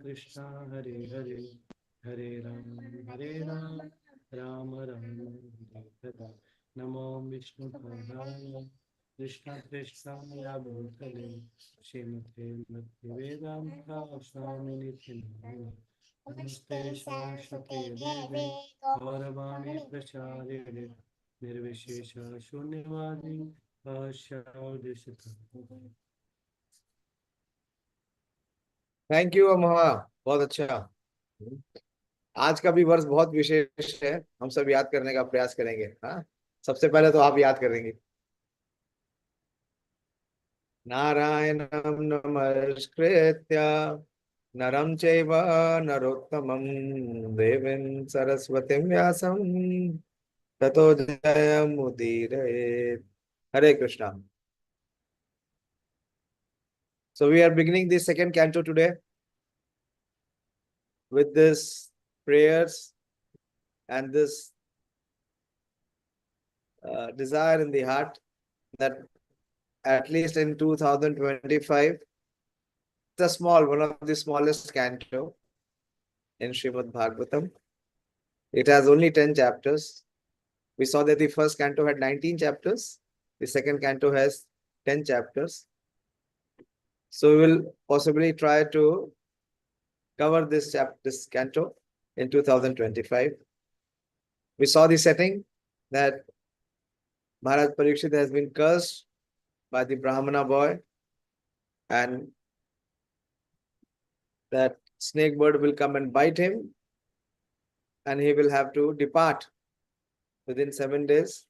Krishna Hare Hare Hare Ram Ram Ram Hare Namo Vishnu Padaya Krishna Krishna Bhutale Srimate Bhaktivedanta Swami Nityananda Namaste Saraswati Devi Gauravani Pracharya Nirvishesha Shunyavadi Ashaudishita. Thank you Amoha, बहुत अच्छा। आज का भी वर्ष बहुत विशेष है, हम सब याद करने का प्रयास करेंगे। हाँ, सबसे पहले तो आप याद करेंगे। नारायणं नमस्कृत्य नरं चैव नरोत्तमं देवीं सरस्वतीं व्यासं ततो जयमुदीरयेत्। हरे Krishna. So we are beginning the second canto today with this prayers and this desire in the heart that at least in 2025, the small, one of the smallest canto in Srimad Bhagavatam. It has only 10 chapters. We saw that the first canto had 19 chapters. The second canto has 10 chapters. So we will possibly try to cover this canto in 2025. We saw the setting that Maharaj Parikshit has been cursed by the Brahmana boy, and that snake bird will come and bite him, and he will have to depart within 7 days.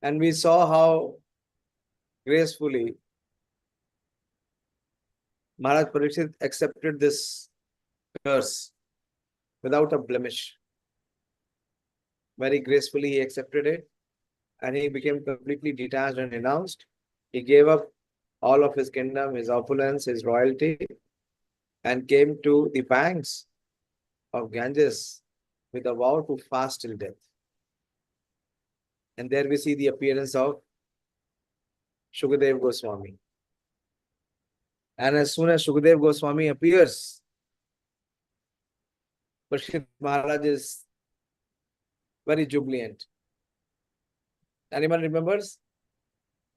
And we saw how gracefully Maharaj Parikshit accepted this curse without a blemish. Very gracefully he accepted it, and he became completely detached and renounced. He gave up all of his kingdom, his opulence, his royalty, and came to the banks of Ganges with a vow to fast till death. And there we see the appearance of Shukadev Goswami. And as soon as Shukadev Goswami appears, Parikshit Maharaj is very jubilant. Anyone remembers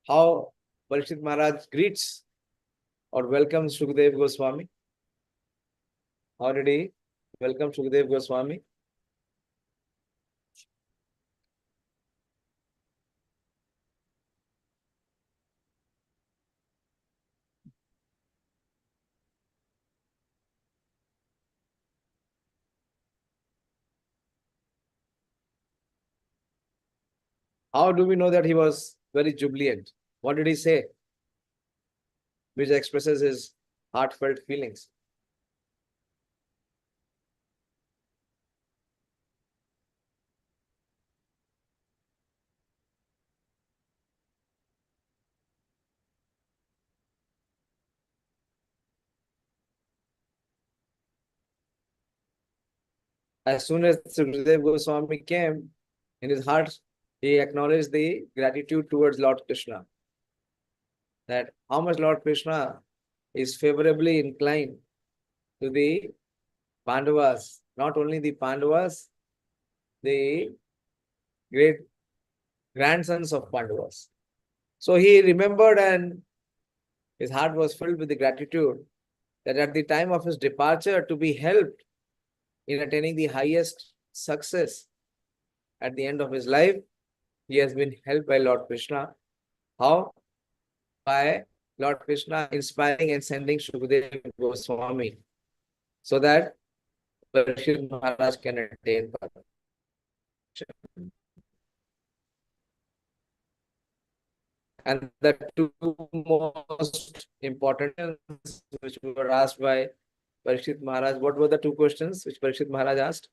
how Parikshit Maharaj greets or welcomes Shukadev Goswami? How did he welcome Shukadev Goswami? How do we know that he was very jubilant? What did he say? Which expresses his heartfelt feelings. As soon as Sukhadev Goswami came, in his heart, he acknowledged the gratitude towards Lord Krishna. That how much Lord Krishna is favorably inclined to the Pandavas, not only the Pandavas, the great grandsons of Pandavas. So he remembered, and his heart was filled with the gratitude that at the time of his departure, to be helped in attaining the highest success at the end of his life, he has been helped by Lord Krishna. How? By Lord Krishna inspiring and sending Shukadev Goswami so that Parikshit Maharaj can attain perfection. And the two most important questions which were asked by Parikshit Maharaj, what were the two questions which Parikshit Maharaj asked?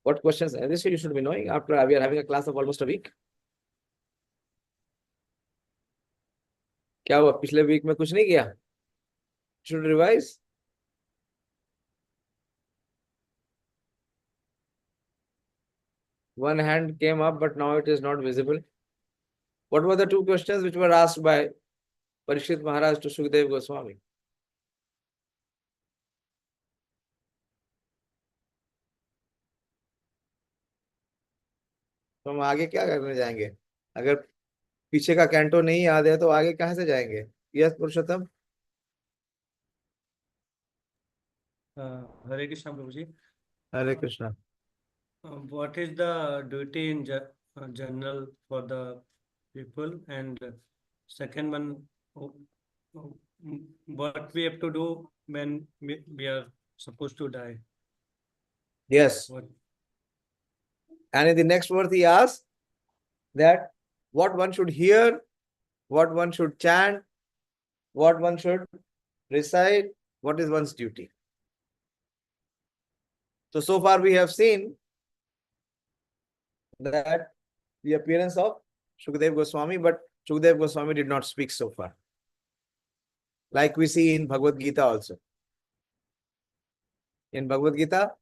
What questions? This you should be knowing after we are having a class of almost a week. क्या हुआ पिछले week में कुछ नहीं किया? Should revise. One hand came up, but now it is not visible. What were the two questions which were asked by Parikshit Maharaj to Sukadeva Goswami? तो हम आगे क्या करने जाएंगे? अगर पीछे का कैंटो नहीं याद है तो आगे कहाँ से जाएंगे? Yes Purushottam. Hare Krishna Prabhuji. Hare Krishna. What is the duty in general for the people? And second one, oh, oh, what we have to do when we are supposed to die? Yes. What? And in the next verse he asks that what one should hear, what one should chant, what one should recite, what is one's duty. So far we have seen that the appearance of Shukadeva Goswami, but Shukadeva Goswami did not speak so far. Like we see in Bhagavad Gita also. In Bhagavad Gita,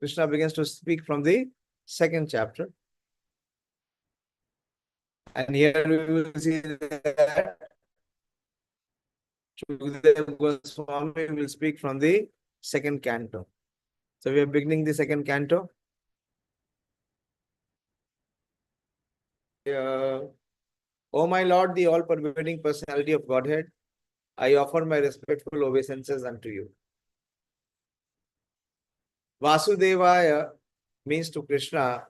Krishna begins to speak from the second chapter. And here we will see that Shukadeva Goswami will speak from the second canto. So we are beginning the second canto. O my Lord, the all-pervading personality of Godhead, I offer my respectful obeisances unto you. Vasudevaya means to Krishna,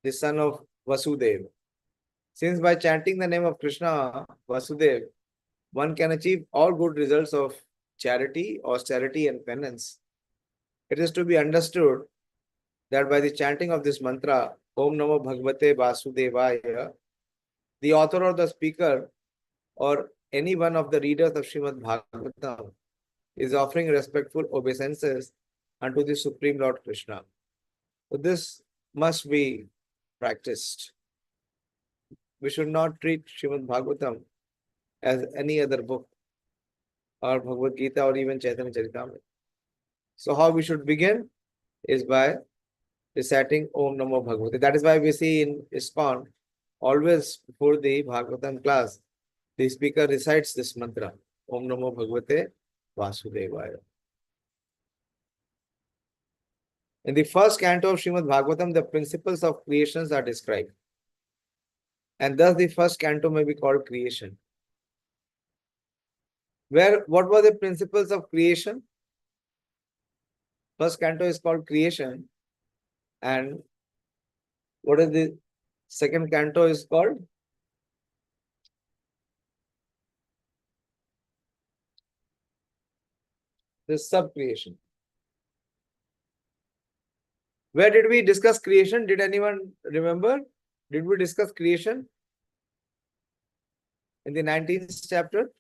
the son of Vasudeva. Since by chanting the name of Krishna, Vasudeva, one can achieve all good results of charity, austerity, and penance, it is to be understood that by the chanting of this mantra, Om Namo Bhagavate Vasudevaya, the author or the speaker or any one of the readers of Srimad Bhagavatam is offering respectful obeisances unto the Supreme Lord Krishna. So this must be practiced. We should not treat Srimad Bhagavatam as any other book or Bhagavad Gita or even Chaitanya Charitamrita. So how we should begin is by reciting Om Namo Bhagavate. That is why we see in ISKCON, always before the Bhagavatam class, the speaker recites this mantra, Om Namo Bhagavate Vasudevaya. In the first canto of Srimad Bhagavatam, the principles of creations are described. And thus the first canto may be called creation. What were the principles of creation? First canto is called creation. And what is the second canto is called? The sub-creation. Where did we discuss creation? Did anyone remember? Did we discuss creation? In the 19th chapter?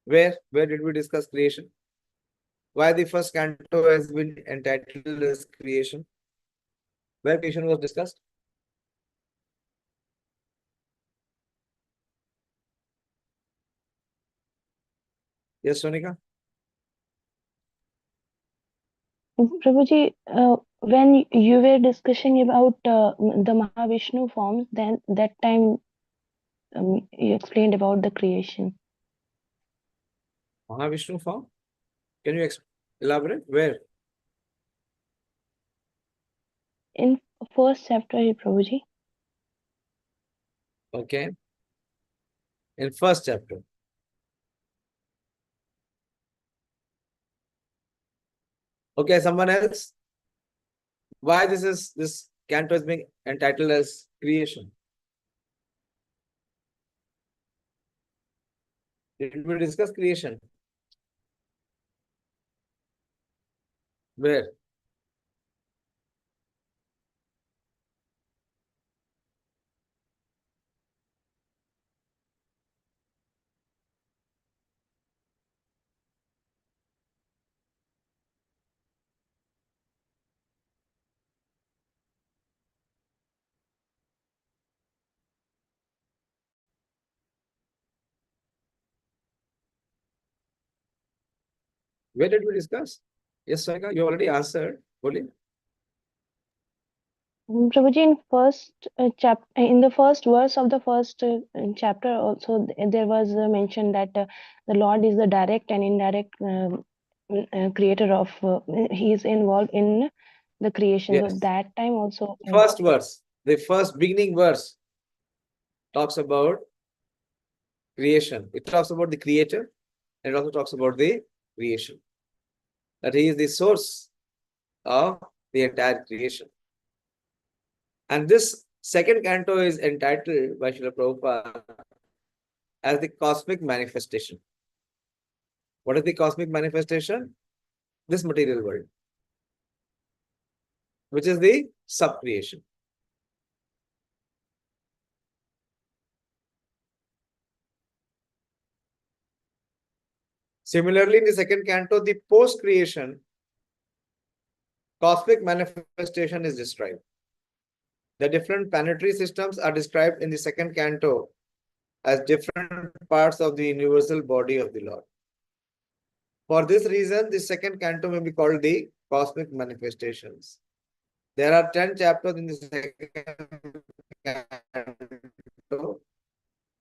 Where did we discuss creation? Why the first canto has been entitled as creation? Where creation was discussed? Yes, Sonika? Prabhuji, when you were discussing about the Mahavishnu forms, then that time you explained about the creation. Mahavishnu form? Can you elaborate? Where? In first chapter, Prabhuji. Okay. In first chapter. Okay, someone else? Why this canto is being entitled as creation? Did we discuss creation? Where? Where did we discuss? Yes, Sonika, you already answered. Boli. Prabhuji, in the first verse of the first chapter, also there was mentioned that the Lord is the direct and indirect creator of. He is involved in the creation. So Yes. that time also. First verse, the first beginning verse talks about creation. It talks about the creator and it also talks about the creation. That he is the source of the entire creation. And this second canto is entitled by Srila Prabhupada as the cosmic manifestation. What is the cosmic manifestation? This material world, which is the sub-creation. Similarly, in the second canto, the post-creation cosmic manifestation is described. The different planetary systems are described in the second canto as different parts of the universal body of the Lord. For this reason, the second canto may be called the cosmic manifestations. There are 10 chapters in the second canto,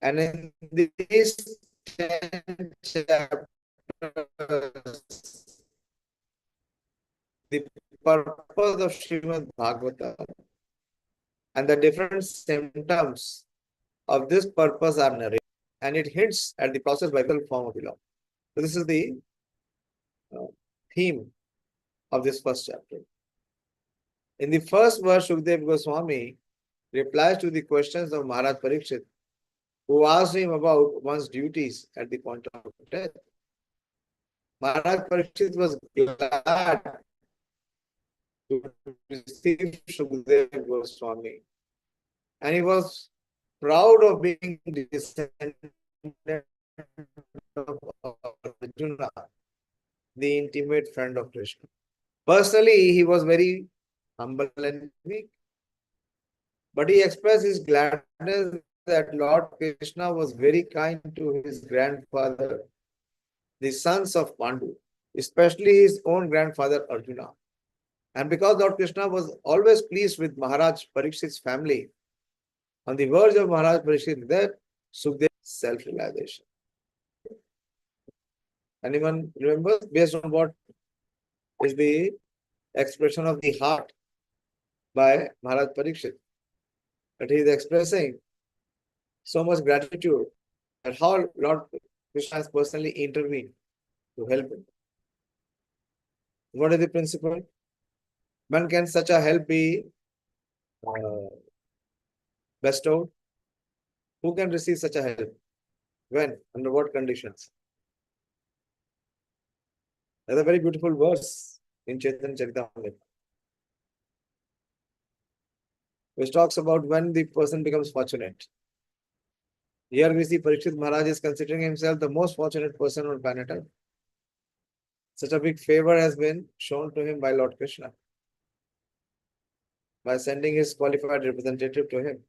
and in these 10 chapters, the purpose of Srimad Bhagavatam and the different symptoms of this purpose are narrated, and it hints at the process by the form of the Lord. So this is the theme of this first chapter. In the first verse, Shukdev Goswami replies to the questions of Maharaj Parikshit, who asked him about one's duties at the point of death. Maharaj Parikshit was glad to receive Shukdev Goswami, and he was proud of being descendant of Arjuna, the intimate friend of Krishna. Personally, he was very humble and weak, but he expressed his gladness that Lord Krishna was very kind to his grandfather, the sons of Pandu, especially his own grandfather Arjuna. And because Lord Krishna was always pleased with Maharaj Parikshit's family, on the verge of Maharaj Parikshit's death, Sukdev self-realization. Anyone remember based on what is the expression of the heart by Maharaj Parikshit? That he is expressing so much gratitude at how Lord Krishna has personally intervened to help him. What is the principle? When can such a help be bestowed? Who can receive such a help? When? Under what conditions? That's a very beautiful verse in Chaitanya Charitamrita, which talks about when the person becomes fortunate. Here we see Parikshit Maharaj is considering himself the most fortunate person on planet Earth. Such a big favor has been shown to him by Lord Krishna by sending his qualified representative to him.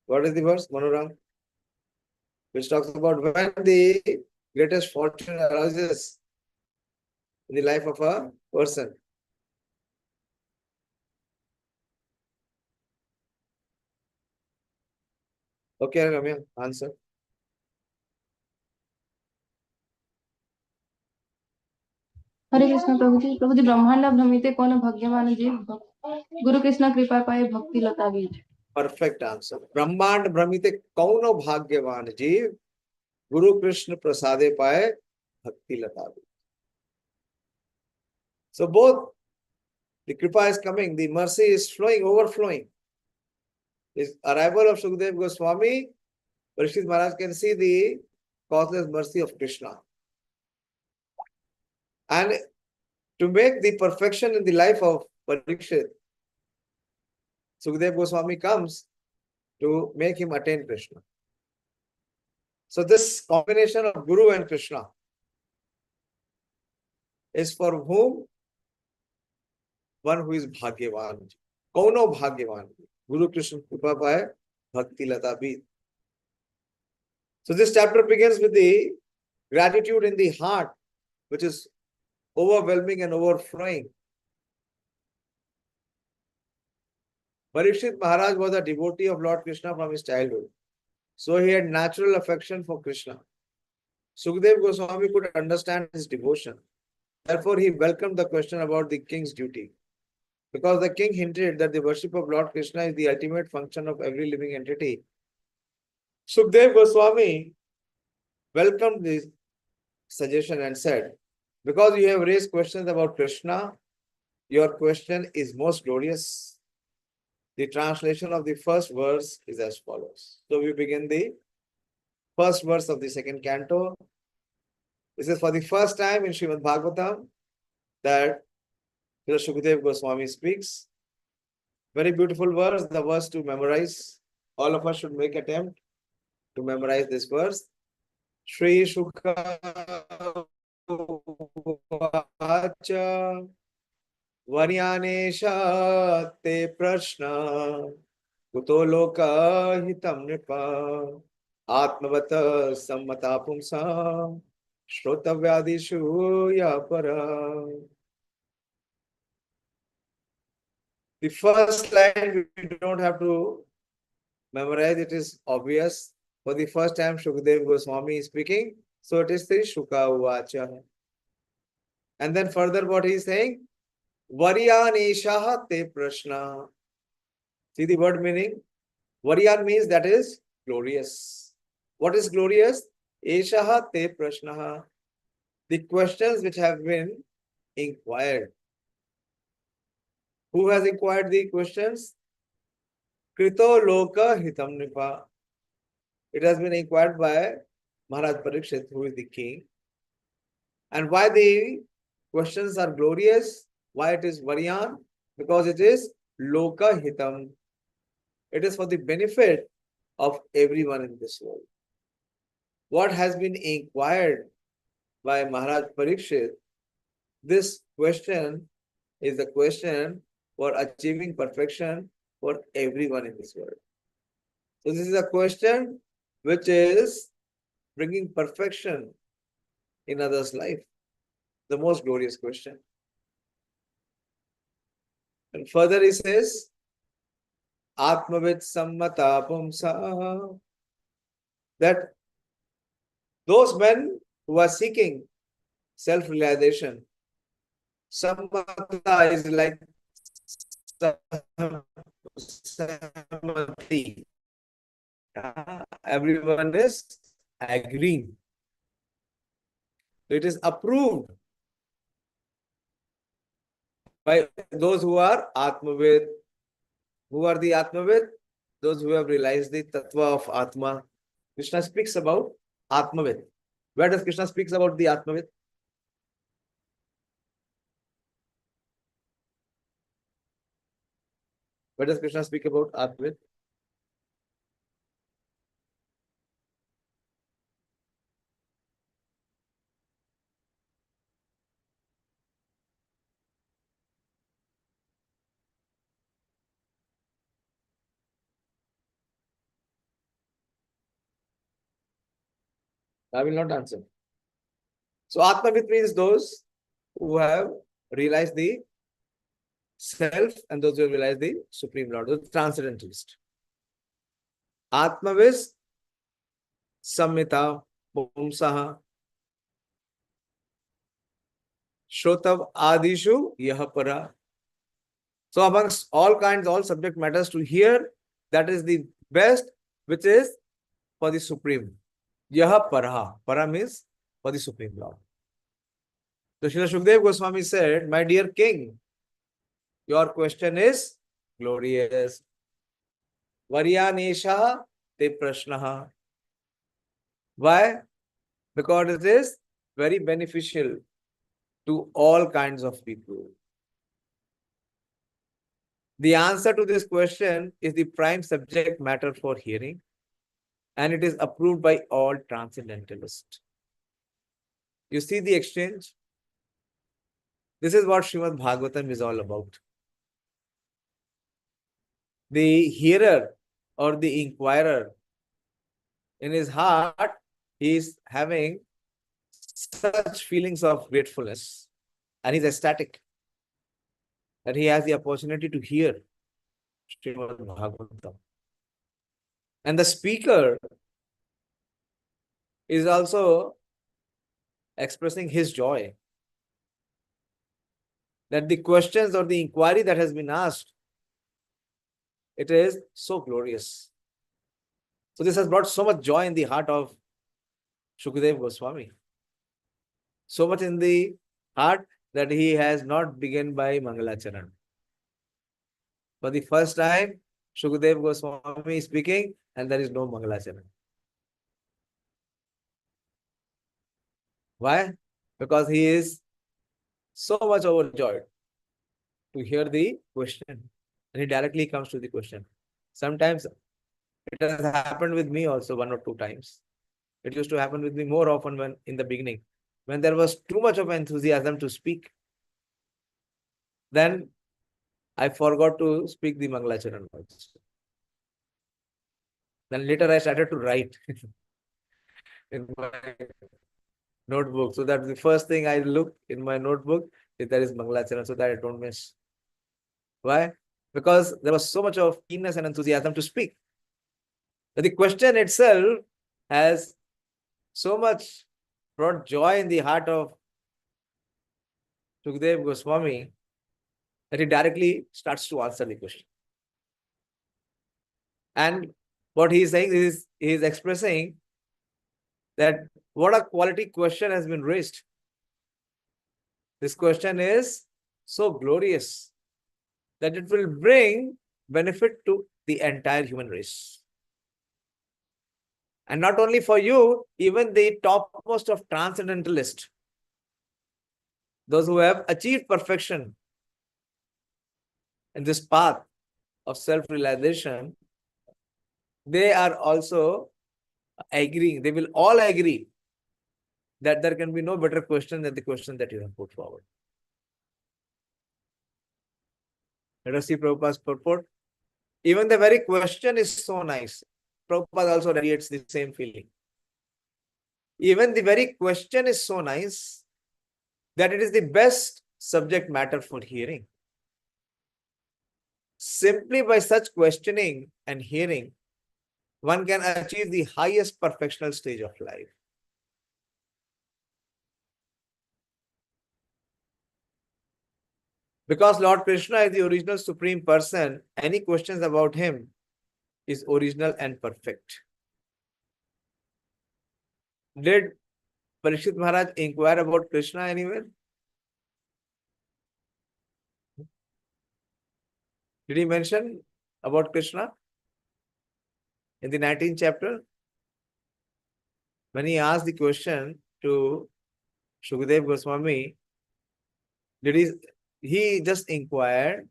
What is the verse, Manoram? Which talks about when the greatest fortune arises in the life of a person. Okay, Ramya, answer. हरे कृष्ण प्रभु जी ब्रह्मांड भ्रमिते कौन भाग्यवान जीव गुरु कृष्ण कृपा पाए भक्ति लता बीज. Perfect answer. Brahmand Brahmite Kauno Bhagyavan Jeev Guru Krishna Prasade Paye Bhakti Lata. So both the Kripa is coming, the mercy is flowing, overflowing. This arrival of Shukdev Goswami, Parikshit Maharaj can see the causeless mercy of Krishna. And to make the perfection in the life of Parikshit, Shukdev Goswami comes to make him attain Krishna. So this combination of Guru and Krishna is for whom? One who is Bhagyavan. Kauno Bhagyavan. Guru Krishna Kripa Paye Bhakti Lata Beed. So this chapter begins with the gratitude in the heart, which is overwhelming and overflowing Parikshit Maharaj was a devotee of Lord Krishna from his childhood. So he had natural affection for Krishna. Sukadeva Goswami could understand his devotion. Therefore, he welcomed the question about the king's duty. Because the king hinted that the worship of Lord Krishna is the ultimate function of every living entity. Sukadeva Goswami welcomed this suggestion and said, because you have raised questions about Krishna, your question is most glorious. The translation of the first verse is as follows. So we begin the first verse of the second canto. This is for the first time in Srimad Bhagavatam that Sukadeva Goswami speaks. Very beautiful verse, the verse to memorize. All of us should make attempt to memorize this verse. Shri Shuka Vacha Varyanesha Te Prashna Kuto Loka Hitam Nipa Atmavata Sammata Pumsa Shrotavyadishu Yapara. The first line we don't have to memorize, it is obvious. For the first time, Shukadeva Goswami is speaking. So it is the Shuka Uvacha. And then further what he is saying? Varyanesha te prashna. See the word meaning? Varyan means that is glorious. What is glorious? Eshaha te prashna. The questions which have been inquired. Who has inquired the questions? Krito Loka Hitam Nipa. It has been inquired by Maharaj Parikshit, who is the king. And why the questions are glorious? Why it is Varyan? Because it is Loka Hitam. It is for the benefit of everyone in this world. What has been inquired by Maharaj Parikshit, this question is a question for achieving perfection for everyone in this world. So this is a question which is bringing perfection in others' life. The most glorious question. And further he says, Atmavid Sammata Pumsa, that those men who are seeking self-realization, Sammata is like Sammati. Everyone is agreeing. It is approved by those who are Atmavid. Who are the Atmavid? Those who have realized the Tattva of Atma. Krishna speaks about Atmavid. Where does Krishna speaks about the Atmavid? Where does Krishna speak about Atmavid? I will not answer. So Atmavid means those who have realized the self and those who have realized the Supreme Lord, the Transcendentalist. Atmavis Samhita Pumsaha Shrotav Adishu Yahapara. So amongst all kinds, all subject matters to hear, that is the best, which is for the Supreme. Yaha Paraha. Para means for the Supreme Lord. So Srila Shukadeva Goswami said, my dear king, your question is glorious. Varyanesha te prashnaha. Why? Because it is very beneficial to all kinds of people. The answer to this question is the prime subject matter for hearing, and it is approved by all transcendentalists. You see the exchange? This is what Srimad Bhagavatam is all about. The hearer or the inquirer, in his heart, he is having such feelings of gratefulness, and he's ecstatic that he has the opportunity to hear. Srimad Bhagavatam. And the speaker is also expressing his joy that the questions or the inquiry that has been asked, it is so glorious. So this has brought so much joy in the heart of Shukadeva Goswami. So much in the heart that he has not begun by Mangalacharan. For the first time, Shukadeva Goswami is speaking and there is no Mangalacharan. Why? Because he is so much overjoyed to hear the question. And he directly comes to the question. Sometimes it has happened with me also 1 or 2 times. It used to happen with me more often when in the beginning, when there was too much of enthusiasm to speak. Then I forgot to speak the Mangalacharan words. Then later I started to write in my notebook. So that the first thing I look in my notebook is there is Mangalacharan so that I don't miss. Why? Because there was so much of keenness and enthusiasm to speak. But the question itself has so much brought joy in the heart of Shukadeva Goswami that he directly starts to answer the question. And what he is saying is, he is expressing that what a quality question has been raised. This question is so glorious that it will bring benefit to the entire human race. And not only for you, even the topmost of transcendentalists, those who have achieved perfection in this path of self-realization, they are also agreeing, they will all agree that there can be no better question than the question that you have put forward. Let us see Prabhupada's purport. Even the very question is so nice. Prabhupada also radiates the same feeling. Even the very question is so nice that it is the best subject matter for hearing. Simply by such questioning and hearing, one can achieve the highest perfectional stage of life. Because Lord Krishna is the original Supreme Person, any questions about him is original and perfect. Did Parikshit Maharaj inquire about Krishna anywhere? Did he mention about Krishna in the 19th chapter? When he asked the question to Shukadeva Goswami, he just inquired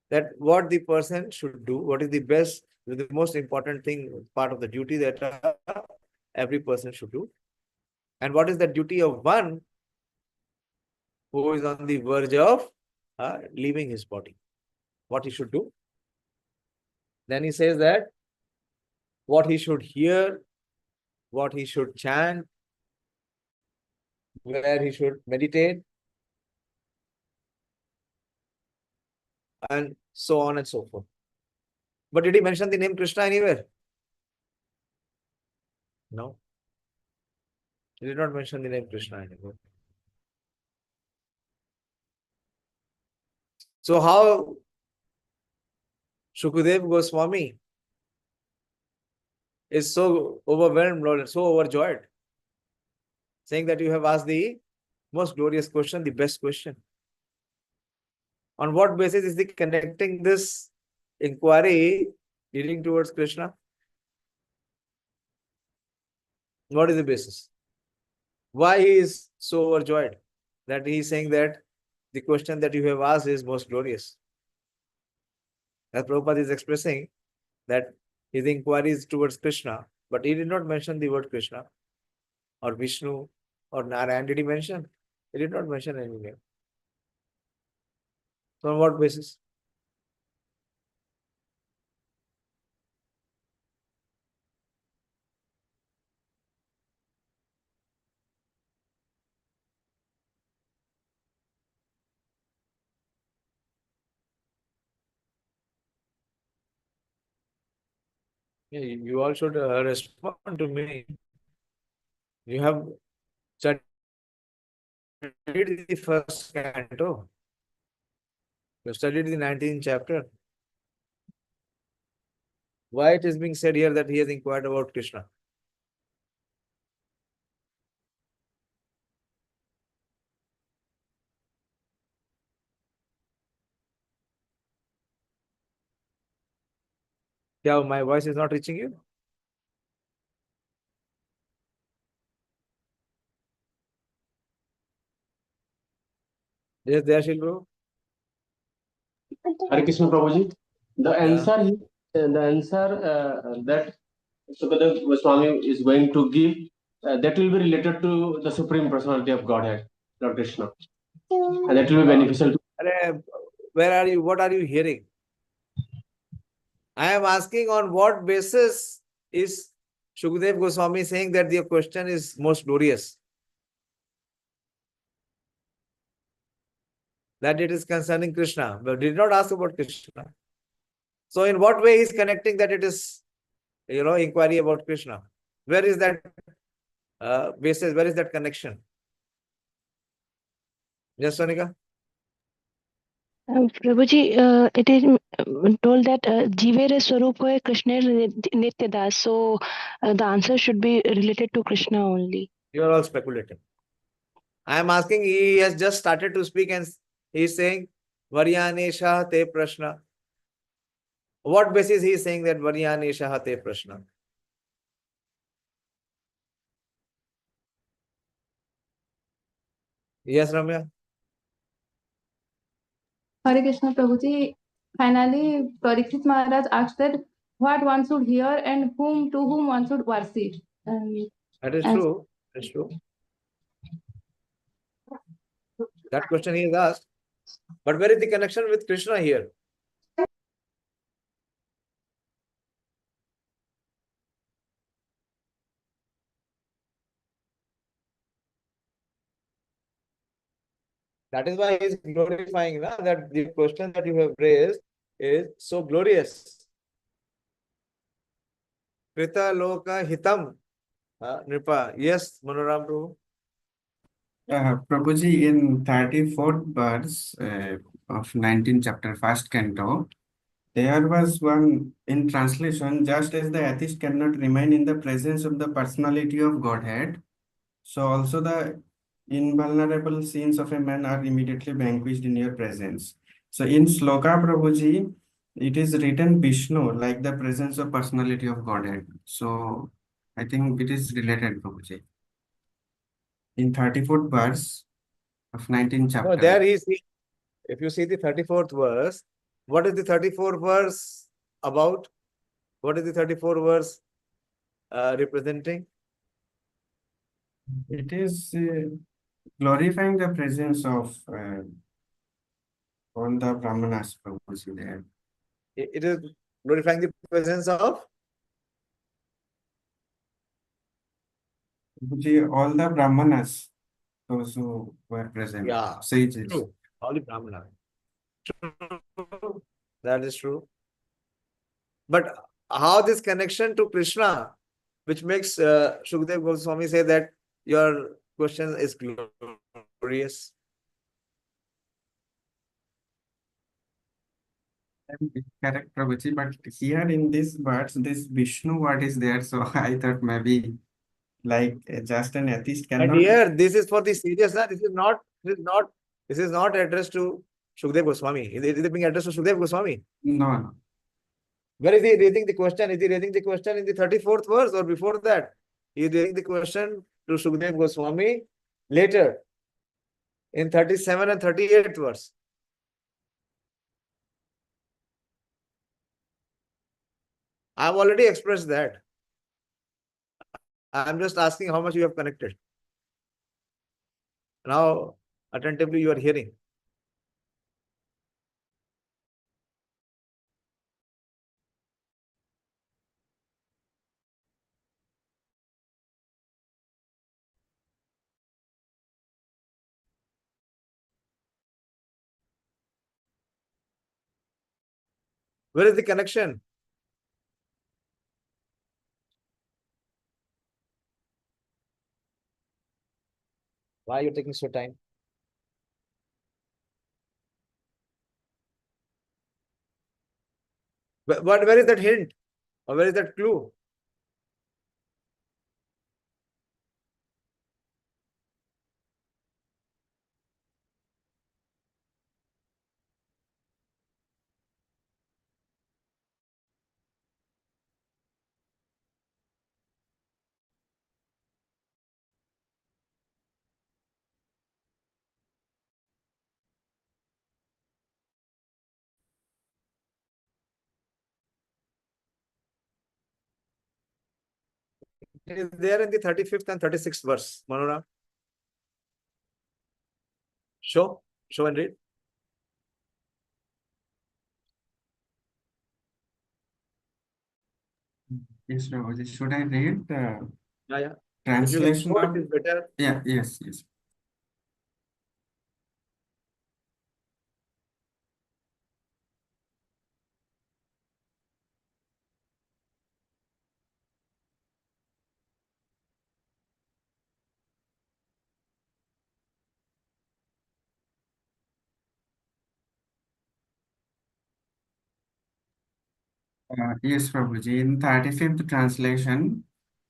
that what the person should do, what is the best, the most important thing, part of the duty that every person should do, and what is the duty of one who is on the verge of leaving his body, what he should do. Then he says that what he should hear, what he should chant, where he should meditate, and so on and so forth. But did he mention the name Krishna anywhere? No. He did not mention the name Krishna anywhere. So how Shukadeva Goswami is so overwhelmed or so overjoyed, saying that you have asked the most glorious question, the best question. On what basis is he connecting this inquiry leading towards Krishna? What is the basis? Why he is so overjoyed that he is saying that the question that you have asked is most glorious? As Prabhupada is expressing that his inquiry is towards Krishna, but he did not mention the word Krishna or Vishnu or Narayan. Did he mention? He did not mention any name. So on what basis? Yeah, you all should respond to me. You have studied the first canto. You studied the 19th chapter. Why it is being said here that he has inquired about Krishna? Yeah, my voice is not reaching you? Yes, Dayashil bro. Hare Krishna Prabhuji. The Yeah. answer, the answer that Sukadeva Goswami is going to give, that will be related to the Supreme Personality of Godhead, Lord Krishna, and that will be beneficial to. Where are you? What are you hearing? I am asking on what basis is Shukadev Goswami saying that your question is most glorious? That it is concerning Krishna, but did not ask about Krishna. So in what way he is connecting that it is, inquiry about Krishna? Where is that basis? Where is that connection? Yes, Sonika? Prabhuji, it is told that Jivere Swarup hai Krishna Nitya Das. So the answer should be related to Krishna only. You are all speculating. I am asking, he has just started to speak and he is saying, Varyanesha te prashna. What basis he is saying that Varyanesha te prashna? Yes, Ramya? Hare Krishna Prabhuji. Finally, Parikshit Maharaj asked that what one should hear and to whom one should worship. That is And true. That's true. That question he has asked. But where is the connection with Krishna here? That is why he is glorifying that the question that you have raised is so glorious. Krita loka hitam. Nripa. Yes, Manoram Prabhu. Prabhuji, in 34th verse of 19th chapter, first canto, there was one in translation, just as the atheist cannot remain in the presence of the personality of Godhead, so also the invulnerable sins of a man are immediately vanquished in your presence. So in Sloka, Prabhuji, it is written Vishnu, like the presence of personality of Godhead. So I think it is related, Prabhuji. In 34th verse of 19th No, chapter. there he is. If you see the 34th verse, what is the 34th verse about? What is the 34th verse representing? It is glorifying the presence of all the Brahmanas, Prabhuji there. It is glorifying the presence of Prabhuji, all the Brahmanas, those who were present, sages. True. Only Brahmana. True. That is true. But how this connection to Krishna, which makes Shukadev Goswami say that your question is glorious? Correct, Prabhuji, but here in this words, this Vishnu word is there, so I thought maybe like just an atheist And cannot. here, this is for the serious. This is not addressed to Shukadev Goswami. Is it being addressed to Shukadev Goswami? No. Where is he raising the question? Is he raising the question in the 34th verse or before that? He is raising the question to Shukadev Goswami later in 37 and 38th verse. I have already expressed that. I am just asking how much you have connected. Now, attentively you are hearing. Where is the connection? Why you're taking so time? Where is that hint? Or where is that clue? It is there in the 35th and 36th verse, Manora. Show and read. Yes, Prabhuji. Should I read the Yeah. If you translation show, of? it is better. Yeah, yes. Yes, Prabhuji. In 35th translation,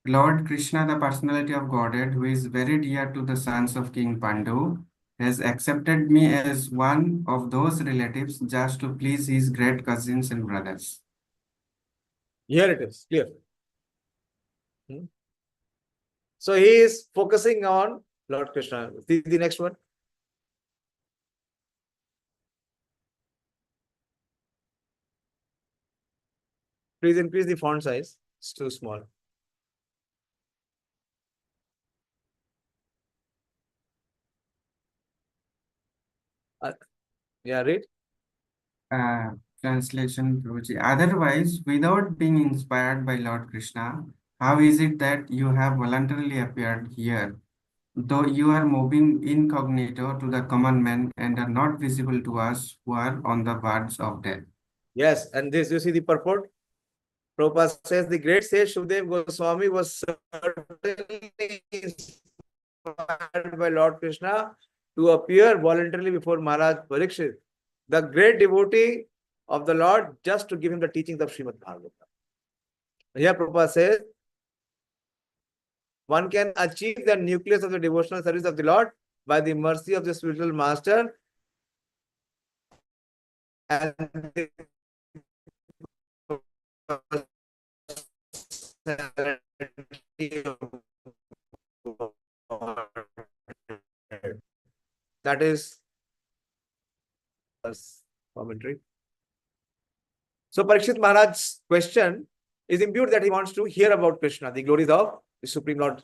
Lord Krishna, the personality of Godhead, who is very dear to the sons of King Pandu, has accepted me as one of those relatives just to please his great cousins and brothers. Here it is, clear. So he is focusing on Lord Krishna. The next one. Please increase the font size. It's too small. Yeah, read. Translation, Prabhuji. Otherwise, without being inspired by Lord Krishna, how is it that you have voluntarily appeared here, though you are moving incognito to the common man and are not visible to us who are on the verge of death? Yes, and this, you see the purport? Prabhupada says the great sage Shukdev Goswami was certainly inspired by Lord Krishna to appear voluntarily before Maharaj Parikshit, the great devotee of the Lord, just to give him the teachings of Srimad Bhagavatam. Here Prabhupada says, one can achieve the nucleus of the devotional service of the Lord by the mercy of the spiritual master and that is commentary. So Parikshit Maharaj's question is imbued that he wants to hear about Krishna, the glories of the Supreme Lord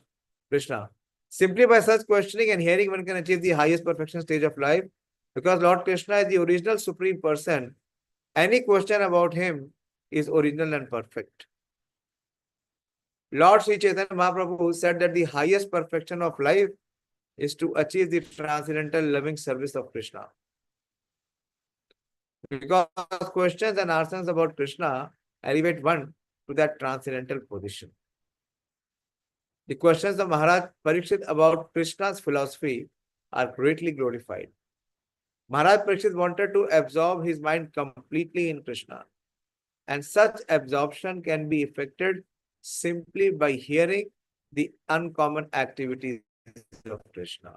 Krishna. Simply by such questioning and hearing, one can achieve the highest perfection stage of life. Because Lord Krishna is the original Supreme Person, any question about him is original and perfect. Lord Sri Chaitanya Mahaprabhu said that the highest perfection of life is to achieve the transcendental loving service of Krishna. Because questions and answers about Krishna elevate one to that transcendental position. The questions of Maharaj Parikshit about Krishna's philosophy are greatly glorified. Maharaj Parikshit wanted to absorb his mind completely in Krishna, and such absorption can be effected simply by hearing the uncommon activities of Krishna.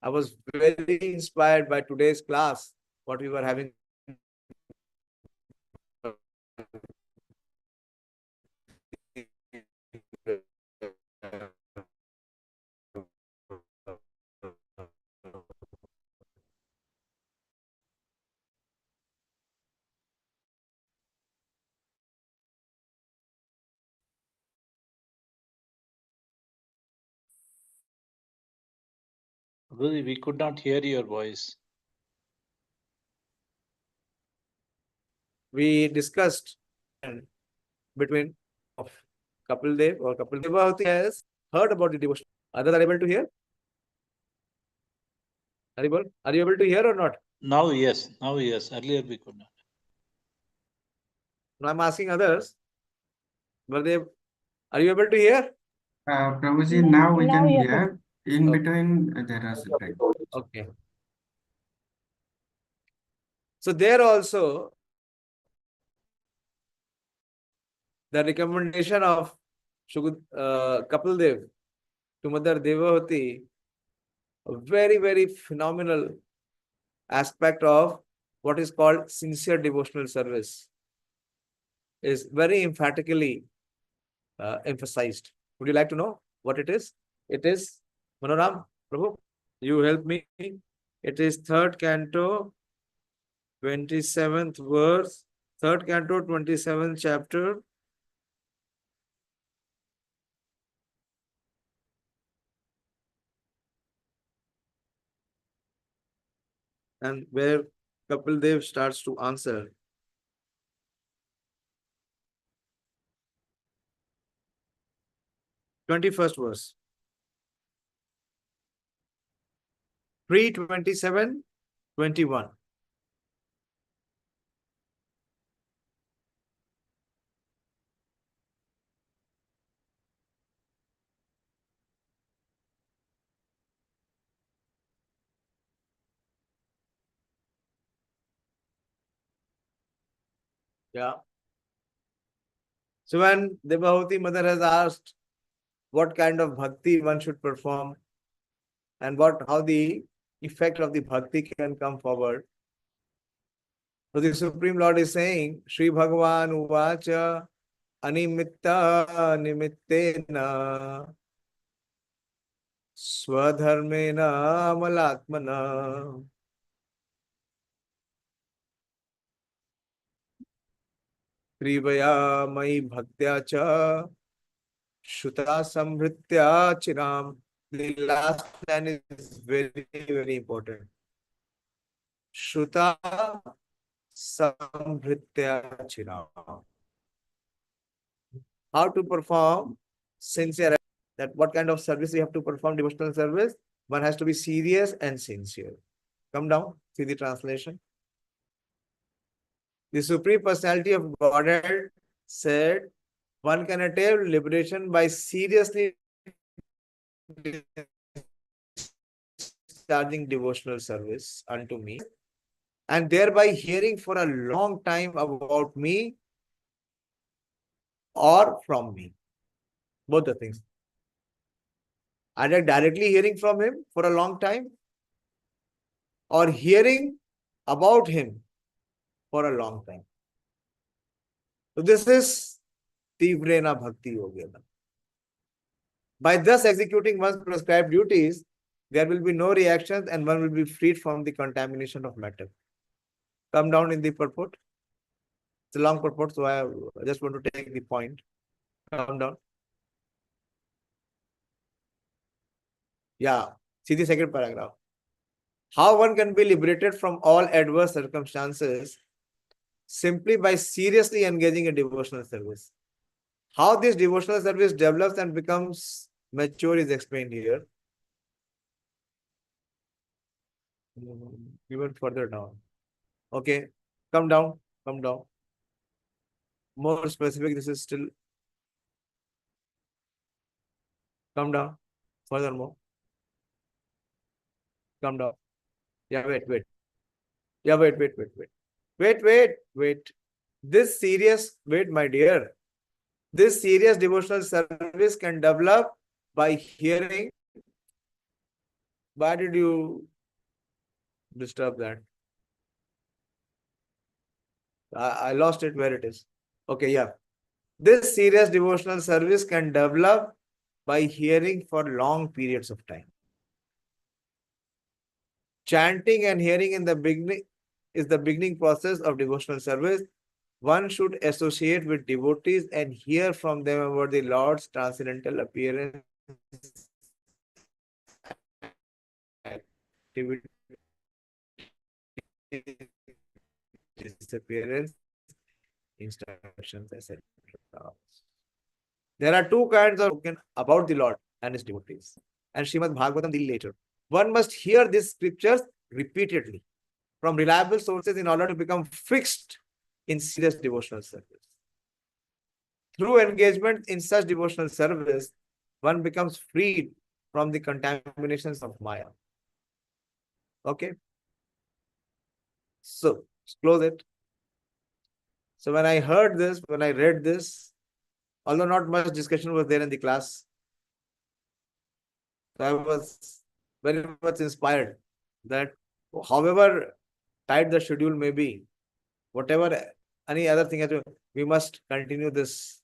I was very inspired by today's class, what we were having. We could not hear your voice. We discussed between Kapil Dev or Kapil Devavati has heard about the devotion. Others are able to hear? Are you able to hear or not? Now, yes. Earlier we could not. Now I'm asking others. Are you able to hear? Prabhuji, now we can Now, yeah. hear. In Okay. between, there are separate. Okay. So there also, the recommendation of Kapil Dev to Mother Devavati, a very, very phenomenal aspect of what is called sincere devotional service, is very emphatically emphasized. Would you like to know what it is? It is, Manoram, Prabhu, you help me. It is 3rd canto, 27th verse, 3rd canto, 27th chapter. And where Kapil Dev starts to answer. 21st verse. 3:27, 21. Yeah. So when Devavati mother has asked what kind of bhakti one should perform and how the effect of the bhakti can come forward. So the Supreme Lord is saying, Shri Bhagavan Uvacha Animitta Nimittena Swadharmena Amalatmana. Krivaya Mai Bhaktya Cha Shuta Samhritya Chiram. The last line is very, very important. Shuta Samhritya Chiram. How to perform sincere, that what kind of service we have to perform, devotional service? One has to be serious and sincere. Come down, see the translation. The Supreme Personality of Godhead said, one can attain liberation by seriously discharging devotional service unto me, and thereby hearing for a long time about me or from me. Both the things. Either directly hearing from him for a long time or hearing about him for a long time. So this is Tivrena Bhakti Yogena. By thus executing one's prescribed duties, there will be no reactions and one will be freed from the contamination of matter. Come down in the purport. It's a long purport, so I just want to take the point. Come down. Yeah, see the second paragraph. How one can be liberated from all adverse circumstances simply by seriously engaging in devotional service. How this devotional service develops and becomes mature is explained here. Even further down. Okay, come down, come down. More specific, this is still. Come down, furthermore. Come down. Yeah, wait. Yeah, wait. Wait. This serious, wait, my dear. This serious devotional service can develop by hearing. Why did you disturb that? I lost it where it is. Okay, yeah. This serious devotional service can develop by hearing for long periods of time. Chanting and hearing in the beginning is the beginning process of devotional service. One should associate with devotees and hear from them about the Lord's transcendental appearance, activity, disappearance, instructions, etc. There are two kinds of spoken about the Lord and his devotees, and Srimad Bhagavatam the later. One must hear these scriptures repeatedly from reliable sources in order to become fixed in serious devotional service. Through engagement in such devotional service, one becomes freed from the contaminations of Maya. Okay. So close it. So when I heard this, when I read this, although not much discussion was there in the class, I was very much inspired that however tight the schedule may be, whatever any other thing, we must continue this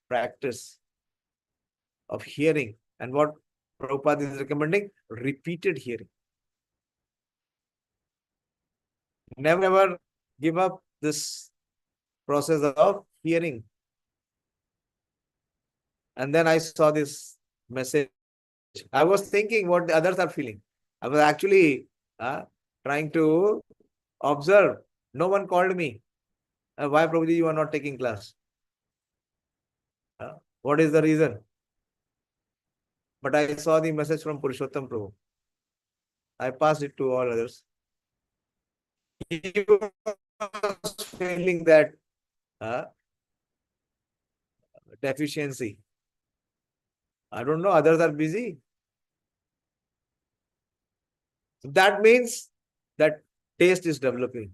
practice of hearing. And what Prabhupada is recommending, repeated hearing. Never ever give up this process of hearing. And then I saw this message. I was thinking what the others are feeling. I was actually trying to observe. No one called me. Why, Prabhuji, you are not taking class? What is the reason? But I saw the message from Purushottam Prabhu. I passed it to all others. He was feeling that deficiency. I don't know, others are busy. That means that taste is developing.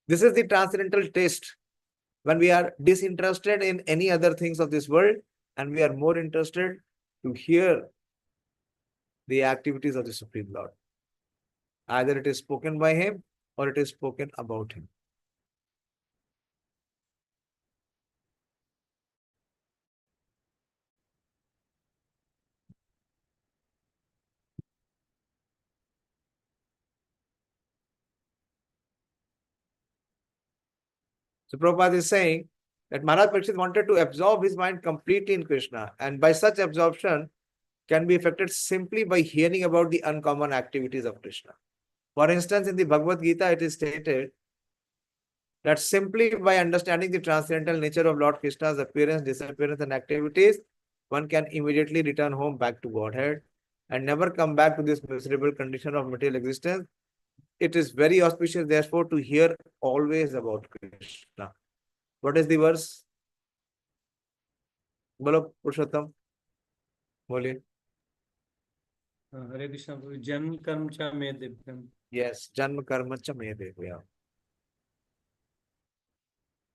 This is the transcendental taste. When we are disinterested in any other things of this world, and we are more interested to hear the activities of the Supreme Lord. Either it is spoken by him or it is spoken about him. So Prabhupada is saying that Maharaj Parikshit wanted to absorb his mind completely in Krishna, and by such absorption can be effected simply by hearing about the uncommon activities of Krishna. For instance, in the Bhagavad Gita, it is stated that simply by understanding the transcendental nature of Lord Krishna's appearance, disappearance, and activities, one can immediately return home back to Godhead and never come back to this miserable condition of material existence. It is very auspicious, therefore, to hear always about Krishna. What is the verse? Bolo Purushottam. Boliye. Hare Krishna, Janma Karma Cha Me Divyam. Yes, Janma Karma Cha Me Divyam.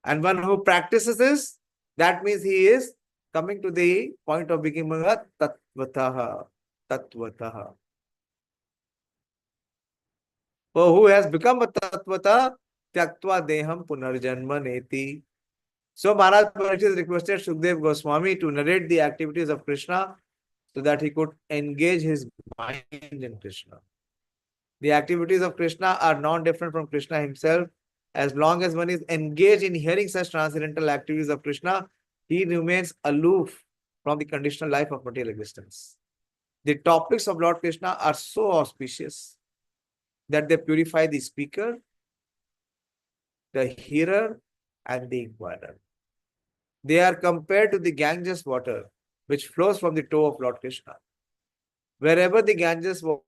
And one who practices this, that means he is coming to the point of becoming a Tattvataha. Tattvataha. So who has become a Tattvata, Tyaktva Deham Punarjanma Neti. So Maharaj Parikshit requested Shukdev Goswami to narrate the activities of Krishna so that he could engage his mind in Krishna. The activities of Krishna are non-different from Krishna himself. As long as one is engaged in hearing such transcendental activities of Krishna, he remains aloof from the conditional life of material existence. The topics of Lord Krishna are so auspicious that they purify the speaker, the hearer, and the inquirer. They are compared to the Ganges water, which flows from the toe of Lord Krishna. Wherever the Ganges water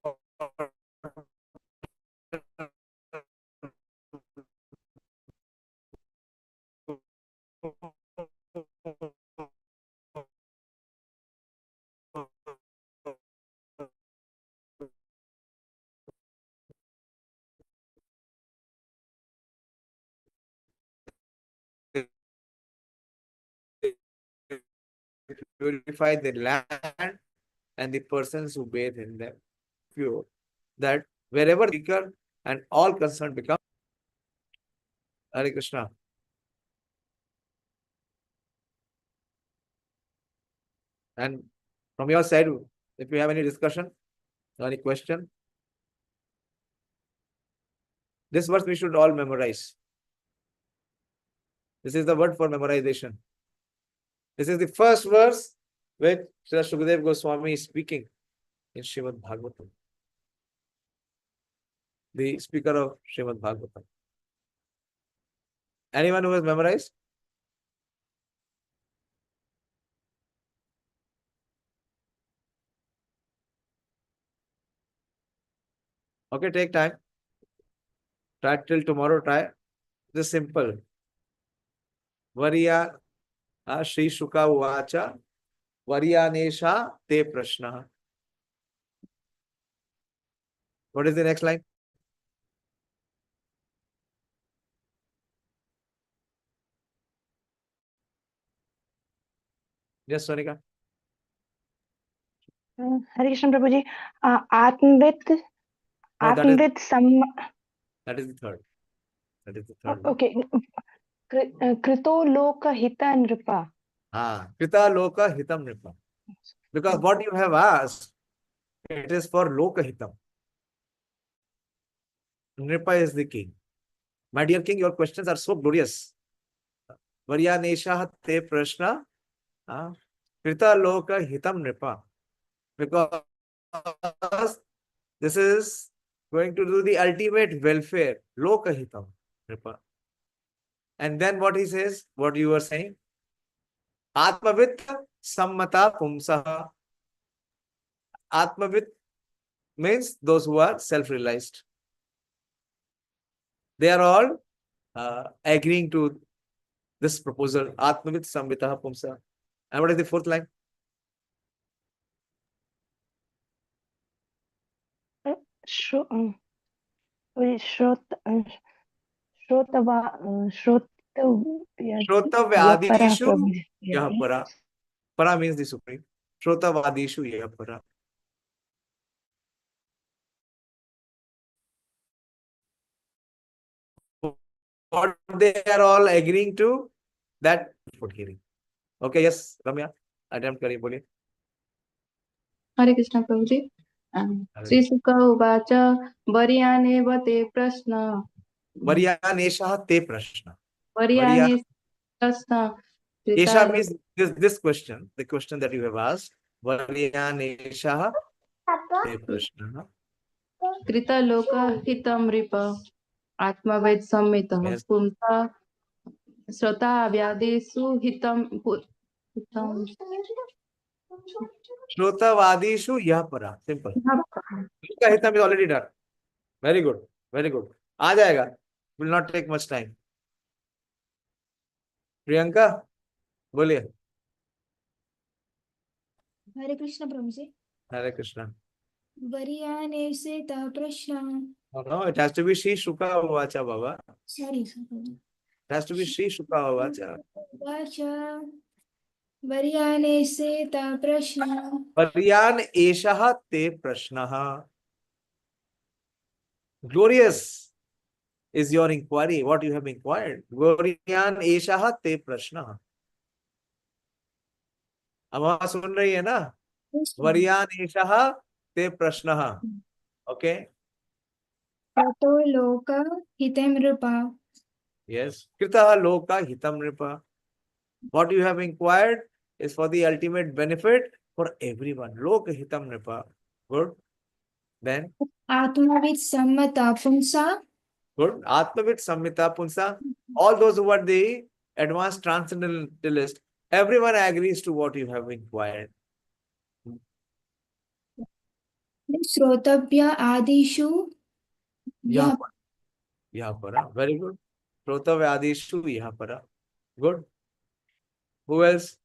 purify the land and the persons who bathe in them pure, that wherever the speaker and all concerned become. Hare Krishna. And from your side, if you have any discussion or any question, this verse we should all memorize. This is the word for memorization. This is the first verse which Srila Shukdev Goswami is speaking in Srimad Bhagavatam. The speaker of Srimad Bhagavatam. Anyone who has memorized? Okay, take time. Try till tomorrow, try. This is simple. Variya Shri Shuka Uvacha Varyanesha Te Prashna What is the next line? Yes, Sonika. Hare Krishna Prabhuji. Atmavit, No, Atmavit that is the third. That is the third one. okay. Krito Loka Hita Nripa. Krita Loka Hitam Nipa. Because what you have asked, it is for Loka Hitam. Nripa is the king. My dear king, your questions are so glorious. Varyanesha te prashna. Krita Loka Hitam Nripa. Because this is going to do the ultimate welfare. Loka Hitam Nripa. And then what he says, what you were saying? Atmavit sammata pumsaha. Atmavit means those who are self-realized. They are all agreeing to this proposal. Atmavit samvitaha pumsaha. And what is the fourth line? Shrotavaadishu Yahapara. Para means the supreme. Shrotavaadishu Yahapara. What they are all agreeing to, that for hearing. Okay, yes, Ramya, attempt kariye, boliye. हरे कृष्ण प्रभु जी श्री शुक उवाच वर्यानेव ते प्रश्न Varyanesha te prashna. वर्याने प्रश्न Esha means this question, the question that you have asked. Varyanesha te prashna. कृतलोक हितं नृप आत्मवेद संमितः Yes. पुंसा श्रोता व्यादेषु हितं Shrotavadishu Yahapara. Simple. Loka hitam is already done. Very good. Very good. आ जाएगा. Will not take much time. Priyanka बोलिए. हरे कृष्ण प्रभु जी. Hare Krishna. वर्यानेषु ते प्रश्न. No, it has to be Shri Shuka Vacha, Baba. Sorry. It has to be Shri Shuka Vacha. Vacha. वर्यानेषु ते प्रश्न. Varyan Eshaha te prashnaha. Glorious is your inquiry, what you have inquired. Varyan Eshaha te prashnaha. अब वहां सुन रही है ना? Varyan Eshaha te prashnaha. Okay? ततो लोक हितं नृप. Yes. Kritaha loka hitam nripa. What you have inquired is for the ultimate benefit for everyone. Loka hitam nripa. Good. Then, आत्मवित् सम्मता पुंसा. good. Atmavit Samhita Punsa. All those who are the advanced transcendentalist, everyone agrees to what you have inquired. श्रोतव्य आदिषु. Yahapara. Very good. Shrotavadishu Yahapara. Good. Who else?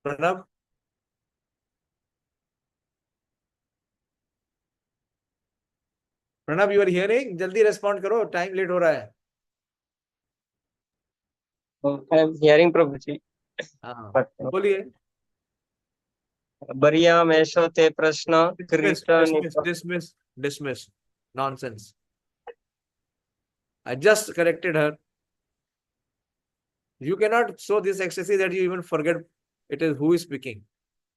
Pranab. Pranab, you are hearing? Jaldi respond karo. Time late ho raha hai. I am hearing Prabhuji. हाँ, बोलिए. वर्यामेषु ते प्रश्न Dismiss. Nonsense. I just corrected her. You cannot show this ecstasy that you even forget it is who is speaking.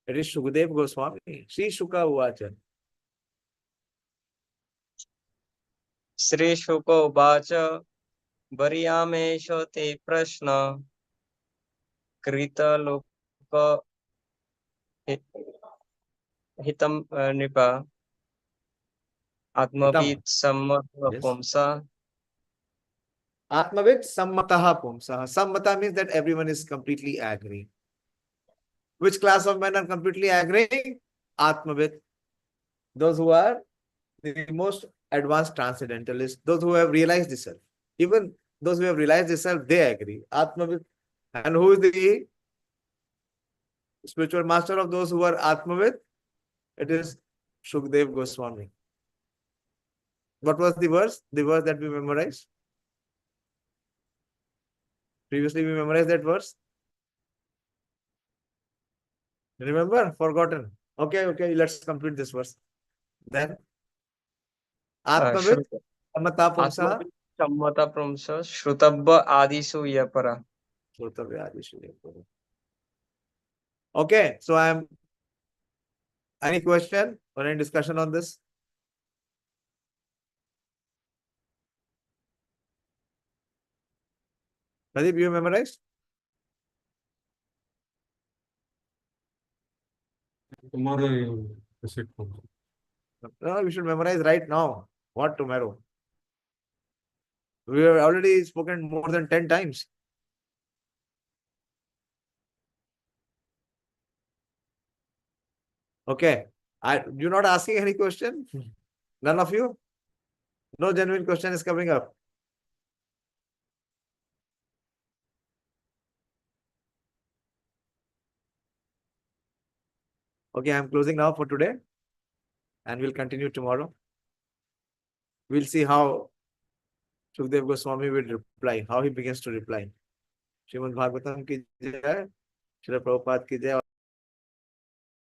It is Shukadev Goswami. Shri Shuka Uvacha. Shri शुक उवाच वर्यामेषु ते प्रश्न कृतलोक हितं नृप आत्मवित् सम्मतः पुंसा. Atmavit Sammataha Pumsaha. Sammata means that everyone is completely agreeing. Which class of men are completely agreeing? Atmavit. Those who are the most advanced transcendentalists, those who have realized the self. Even those who have realized the self, they agree. Atmavit. And who is the spiritual master of those who are Atmavit? It is Shukdev Goswami. What was the verse? The verse that we memorized? Previously we memorized that verse. Remember? Forgotten. Okay, let's complete this verse. Then Atmavit Sammata Pumsa Sammata Pumsa Shrutabba Adisu Yapara. Okay, so any question or any discussion on this? Pradeep, you memorized? Tomorrow you visit. No, we should memorize right now. What tomorrow? We have already spoken more than 10 times. Okay. You're not asking any question? None of you? No genuine question is coming up. Okay, I'm closing now for today. And we'll continue tomorrow. We'll see how Shukdev Goswami will reply, how he begins to reply. Srimad Bhagavatam ki jai, Srila Prabhupada ki jai.